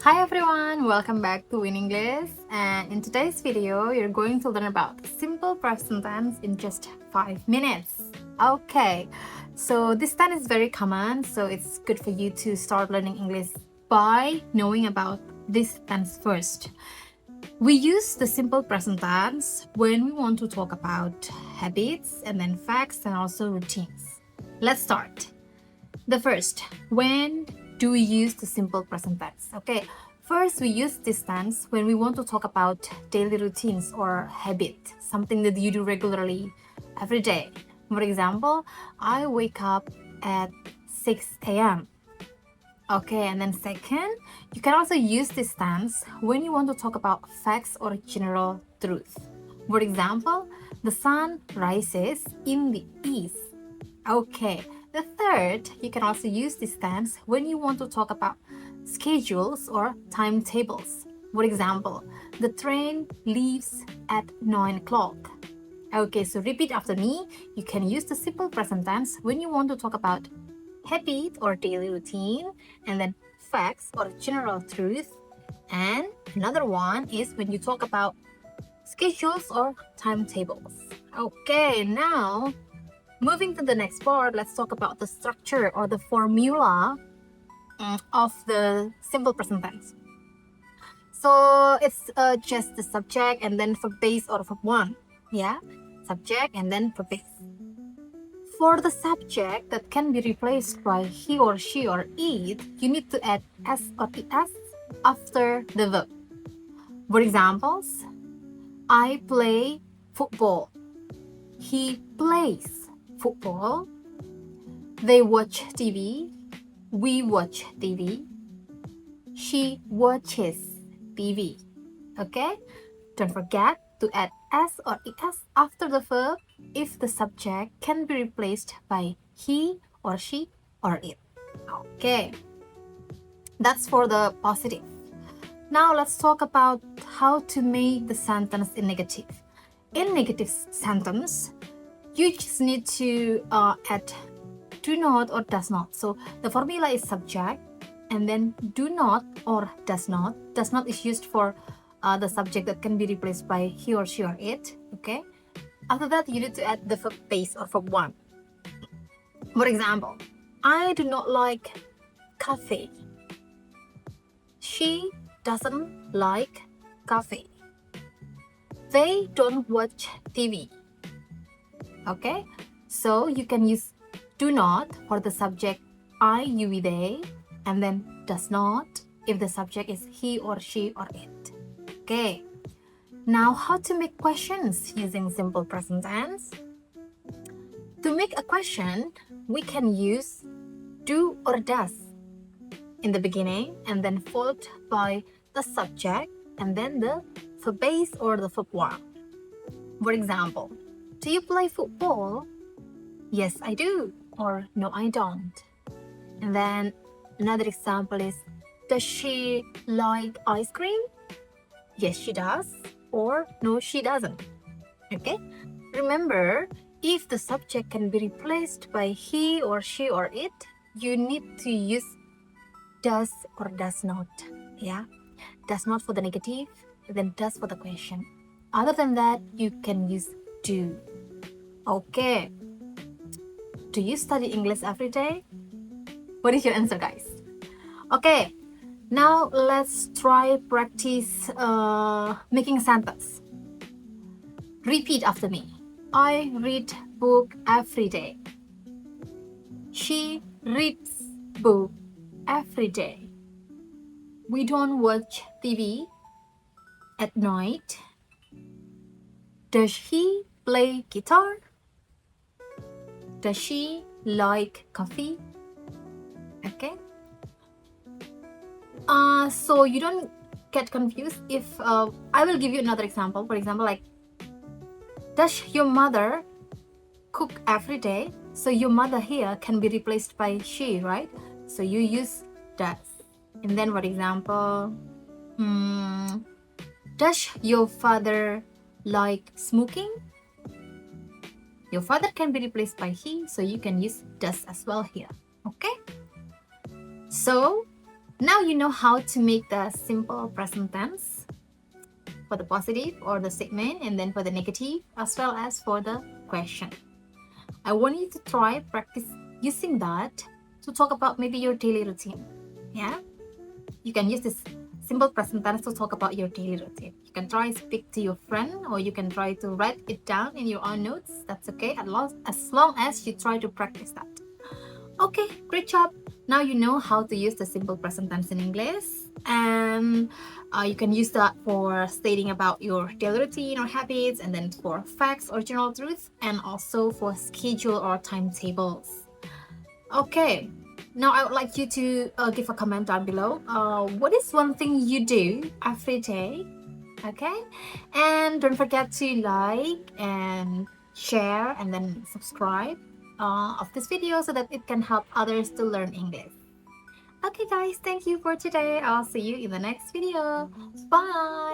Hi everyone, welcome back to WinEnglish, and in today's video you're going to learn about simple present tense in just 5 minutes. Okay, so this tense is very common, so it's good for you to start learning English by knowing about this tense first. We use the simple present tense when we want to talk about habits and then facts and also routines. Let's start. The first, when do we use the simple present tense? Okay, first we use this tense when we want to talk about daily routines or habit, something that you do regularly every day. For example, I wake up at 6 a.m. Okay, and then second, you can also use this tense when you want to talk about facts or general truth. For example, the sun rises in the east. Okay, the third, you can also use this tense when you want to talk about schedules or timetables. For example, the train leaves at 9 o'clock. Okay, so repeat after me. You can use the simple present tense when you want to talk about habit or daily routine, and then facts or general truth. And another one is when you talk about schedules or timetables. Okay, now moving to the next part, let's talk about the structure or the formula of the simple present tense. So it's just the subject and then verb base or verb one. Yeah, subject and then verb base. For the subject that can be replaced by he or she or it, you need to add s or es after the verb. For examples, I play football. He plays football. They watch TV. We watch TV. She watches TV. Okay? Don't forget to add s or es after the verb if the subject can be replaced by he or she or it. Okay. That's for the positive. Now let's talk about how to make the sentence in negative. In negative sentence, you just need to add do not or does not. So the formula is subject and then do not or does not. Does not is used for the subject that can be replaced by he or she or it. Okay. After that, you need to add the verb base or verb one. For example, I do not like coffee. She doesn't like coffee. They don't watch TV. Okay, so you can use do not for the subject I, you, they, and then does not if the subject is he or she or it. Okay, now how to make questions using simple present tense? To make a question, we can use do or does in the beginning and then followed by the subject and then the verb base or the verb one. For example, do you play football? Yes, I do. Or no, I don't. And then another example is, does she like ice cream? Yes, she does. Or no, she doesn't. Okay? Remember, if the subject can be replaced by he or she or it, you need to use does or does not. Yeah? Does not for the negative, then does for the question. Other than that, you can use do. Okay. Do you study English every day? What is your answer, guys? Okay, now let's try practice making sentence. Repeat after me. I read book every day. She reads book every day. We don't watch TV at night. Does he play guitar? Does she like coffee? Okay. So you don't get confused if I will give you another example. For example, like, does your mother cook every day? So your mother here can be replaced by she, right? So you use does. And then, for example, does your father like smoking? Your father can be replaced by he, so you can use does as well here. Okay? So Now you know how to make the simple present tense for the positive or the statement, and then for the negative as well as for the question. I want you to try practice using that to talk about maybe your daily routine. Yeah, you can use this simple present tense to talk about your daily routine. You can try speak to your friend, or you can try to write it down in your own notes. That's okay, as long as you try to practice that. Okay, great job. Now you know how to use the simple present tense in English, and you can use that for stating about your daily routine or habits, and then for facts or general truths, and also for schedule or timetables. Okay, now I would like you to give a comment down below. What is one thing you do every day? Okay, and don't forget to like and share and then subscribe of this video so that it can help others to learn English. Okay guys, thank you for today. I'll see you in the next video. Bye.